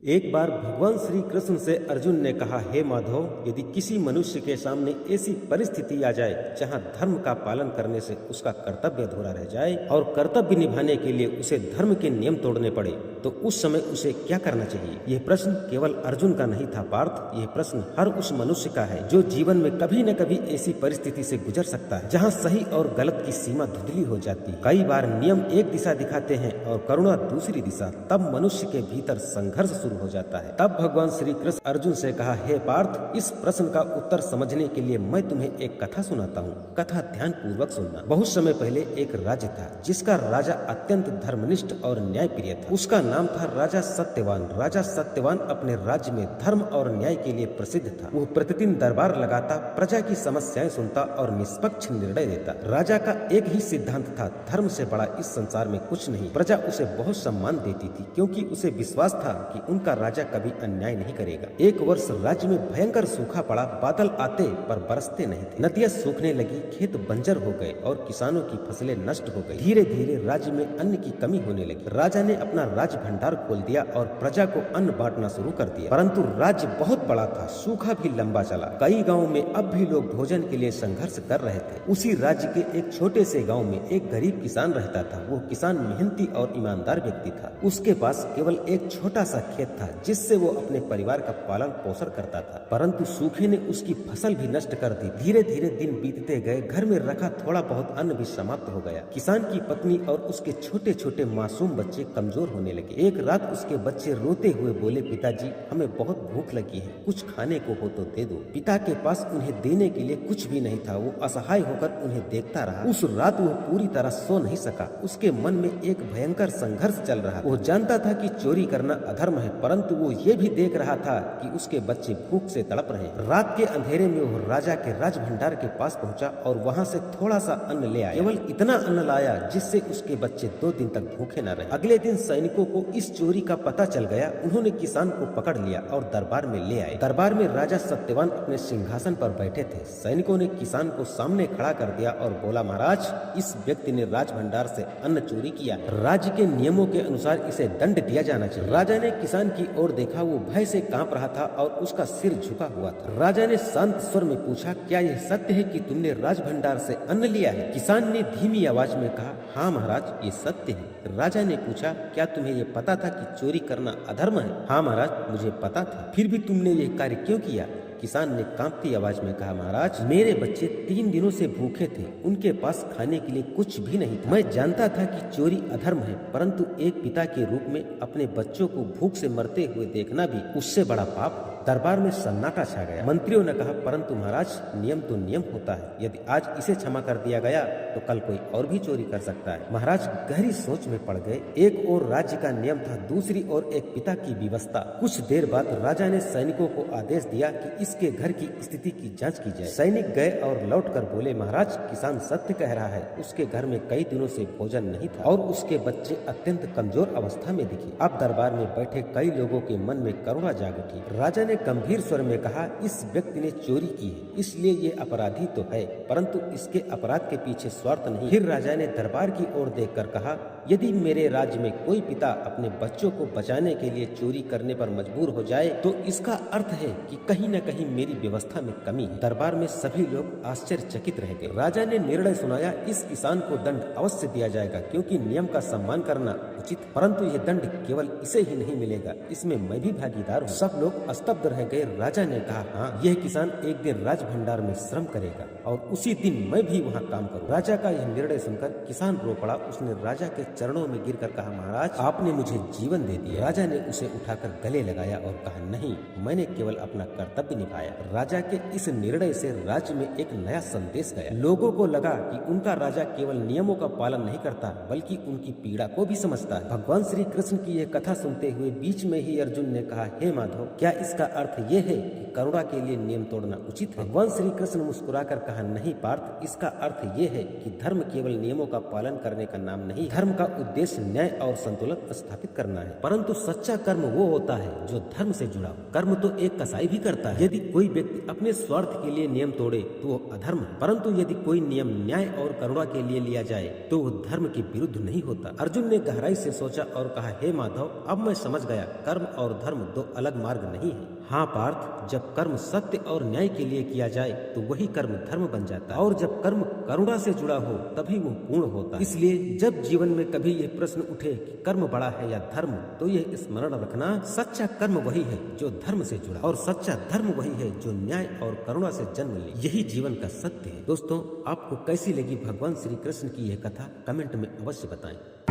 एक बार भगवान श्री कृष्ण से अर्जुन ने कहा, हे माधव, यदि किसी मनुष्य के सामने ऐसी परिस्थिति आ जाए जहां धर्म का पालन करने से उसका कर्तव्य अधूरा रह जाए और कर्तव्य निभाने के लिए उसे धर्म के नियम तोड़ने पड़े, तो उस समय उसे क्या करना चाहिए। यह प्रश्न केवल अर्जुन का नहीं था पार्थ, यह प्रश्न हर उस मनुष्य का है जो जीवन में कभी न कभी ऐसी परिस्थिति से गुजर सकता है जहाँ सही और गलत की सीमा धुंधली हो जाती है। कई बार नियम एक दिशा दिखाते हैं और करुणा दूसरी दिशा, तब मनुष्य के भीतर संघर्ष शुरू हो जाता है। तब भगवान श्री कृष्ण अर्जुन से कहा, हे पार्थ, इस प्रश्न का उत्तर समझने के लिए मैं तुम्हें एक कथा सुनाता हूँ। कथा ध्यान पूर्वक सुनना। बहुत समय पहले एक राज्य था जिसका राजा अत्यंत धर्मनिष्ठ और न्यायप्रिय था। उसका नाम था राजा सत्यवान। राजा सत्यवान अपने राज्य में धर्म और न्याय के लिए प्रसिद्ध था। वो प्रतिदिन दरबार लगाता, प्रजा की समस्याएं सुनता और निष्पक्ष निर्णय देता। राजा का एक ही सिद्धांत था, धर्म से बड़ा इस संसार में कुछ नहीं। प्रजा उसे बहुत सम्मान देती थी क्योंकि उसे विश्वास था कि उनका राजा कभी अन्याय नहीं करेगा। एक वर्ष राज्य में भयंकर सूखा पड़ा। बादल आते पर बरसते नहीं थे। नदियां सूखने लगी, खेत बंजर हो गए और किसानों की फसलें नष्ट हो गई। धीरे धीरे राज्य में अन्न की कमी होने लगी। राजा ने अपना राज भंडार खोल दिया और प्रजा को अन्न बांटना शुरू कर दिया। परंतु राज्य बहुत बड़ा था, सूखा भी लंबा चला। कई गाँव में अब भी लोग भोजन के लिए संघर्ष कर रहे थे। उसी राज्य के एक छोटे से गाँव में एक गरीब किसान रहता था। वो किसान मेहनती और ईमानदार व्यक्ति था। उसके पास केवल एक छोटा सा खेत था जिससे वो अपने परिवार का पालन पोषण करता था। परंतु सूखे ने उसकी फसल भी नष्ट कर दी। धीरे धीरे दिन बीतते गए, घर में रखा थोड़ा बहुत अन्न भी समाप्त हो गया। किसान की पत्नी और उसके छोटे छोटे मासूम बच्चे कमजोर होने लगे। एक रात उसके बच्चे रोते हुए बोले, पिताजी, हमें बहुत भूख लगी है, कुछ खाने को हो तो दे दो। पिता के पास उन्हें देने के लिए कुछ भी नहीं था। वो असहाय होकर उन्हें देखता रहा। उस रात वो पूरी तरह सो नहीं सका। उसके मन में एक भयंकर संघर्ष चल रहा। वो जानता था कि चोरी करना अधर्म है, परंतु वो ये भी देख रहा था कि उसके बच्चे भूख से तड़प रहे हैं। रात के अंधेरे में वो राजा के राज भंडार के पास पहुंचा और वहां से थोड़ा सा अन्न ले आया। केवल इतना अन्न लाया जिससे उसके बच्चे 2 दिन तक भूखे न रहे। अगले दिन सैनिकों को इस चोरी का पता चल गया। उन्होंने किसान को पकड़ लिया और दरबार में ले आए। दरबार में राजा सत्यवान अपने सिंहासन पर बैठे थे। सैनिकों ने किसान को सामने खड़ा कर दिया और बोला, महाराज, इस व्यक्ति ने राज भंडार से अन्न चोरी किया। राज्य के नियमों के अनुसार इसे दंड दिया जाना चाहिए। राजा ने किसान की ओर देखा। वो भय से कांप रहा था और उसका सिर झुका हुआ था। राजा ने शांत स्वर में पूछा, क्या यह सत्य है कि तुमने राज भंडार से अन्न लिया है? किसान ने धीमी आवाज में कहा, हाँ महाराज, ये सत्य है। राजा ने पूछा, क्या तुम्हें ये पता था कि चोरी करना अधर्म है? हाँ महाराज, मुझे पता था। फिर भी तुमने ये कार्य क्यों किया? किसान ने कांपती आवाज में कहा, महाराज, मेरे बच्चे 3 दिनों से भूखे थे। उनके पास खाने के लिए कुछ भी नहीं था। मैं जानता था कि चोरी अधर्म है, परंतु एक पिता के रूप में अपने बच्चों को भूख से मरते हुए देखना भी उससे बड़ा पाप है। दरबार में सन्नाटा छा गया। मंत्रियों ने कहा, परंतु महाराज, नियम तो नियम होता है। यदि आज इसे क्षमा कर दिया गया तो कल कोई और भी चोरी कर सकता है। महाराज गहरी सोच में पड़ गए। एक और राज्य का नियम था, दूसरी ओर एक पिता की व्यवस्था। कुछ देर बाद राजा ने सैनिकों को आदेश दिया कि इसके घर की स्थिति की जांच की जाए। सैनिक गए और लौटकर बोले, महाराज, किसान सत्य कह रहा है। उसके घर में कई दिनों से भोजन नहीं था और उसके बच्चे अत्यंत कमजोर अवस्था में दिखे। अब दरबार में बैठे कई लोगों के मन में करुणा जाग उठी। राजा ने गंभीर स्वर में कहा, इस व्यक्ति ने चोरी की है, इसलिए ये अपराधी तो है, परंतु इसके अपराध के पीछे स्वार्थ नहीं। फिर राजा ने दरबार की ओर देखकर कहा, यदि मेरे राज्य में कोई पिता अपने बच्चों को बचाने के लिए चोरी करने पर मजबूर हो जाए तो इसका अर्थ है कि कहीं न कहीं मेरी व्यवस्था में कमी है। दरबार में सभी लोग आश्चर्यचकित रह गए। राजा ने निर्णय सुनाया, इस किसान को दंड अवश्य दिया जाएगा क्योंकि नियम का सम्मान करना उचित, परंतु यह दंड केवल इसे ही नहीं मिलेगा, इसमें मैं भी भागीदार हूँ। सब लोग स्तब्ध रह गए। राजा ने कहा, हाँ, यह किसान एक दिन राज भंडार में श्रम करेगा और उसी दिन मैं भी वहाँ काम करूँ। राजा का यह निर्णय सुनकर किसान रो पड़ा। उसने राजा के चरणों में गिरकर कहा, महाराज, आपने मुझे जीवन दे दिया। राजा ने उसे उठाकर गले लगाया और कहा, नहीं, मैंने केवल अपना कर्तव्य निभाया। राजा के इस निर्णय से राज्य में एक नया संदेश गया। लोगों को लगा कि उनका राजा केवल नियमों का पालन नहीं करता बल्कि उनकी पीड़ा को भी समझता है। भगवान श्री कृष्ण की यह कथा सुनते हुए बीच में ही अर्जुन ने कहा, हे माधव, क्या इसका अर्थ ये है कि करुणा के लिए नियम तोड़ना उचित है? भगवान श्री कृष्ण मुस्कुराकर कहा, कहा, नहीं पार्थ, इसका अर्थ ये है कि धर्म केवल नियमों का पालन करने का नाम नहीं, धर्म का उद्देश्य न्याय और संतुलन स्थापित करना है। परंतु सच्चा कर्म वो होता है जो धर्म से जुड़ा हो। कर्म तो एक कसाई भी करता है। यदि कोई व्यक्ति अपने स्वार्थ के लिए नियम तोड़े तो वो अधर्म है, परंतु यदि कोई नियम न्याय और करुणा के लिए लिया जाए तो वो धर्म के विरुद्ध नहीं होता। अर्जुन ने गहराई से सोचा और कहा, हे माधव, अब मैं समझ गया, कर्म और धर्म दो अलग मार्ग नहीं है। हाँ पार्थ, जब कर्म सत्य और न्याय के लिए किया जाए तो वही कर्म धर्म बन जाता है, और जब कर्म करुणा से जुड़ा हो तभी वो पूर्ण होता है। इसलिए जब जीवन में कभी ये प्रश्न उठे कि कर्म बड़ा है या धर्म, तो यह स्मरण रखना, सच्चा कर्म वही है जो धर्म से जुड़ा, और सच्चा धर्म वही है जो न्याय और करुणा से जन्म ले। यही जीवन का सत्य है। दोस्तों, आपको कैसी लगी भगवान श्री कृष्ण की यह कथा, कमेंट में अवश्य बताएं।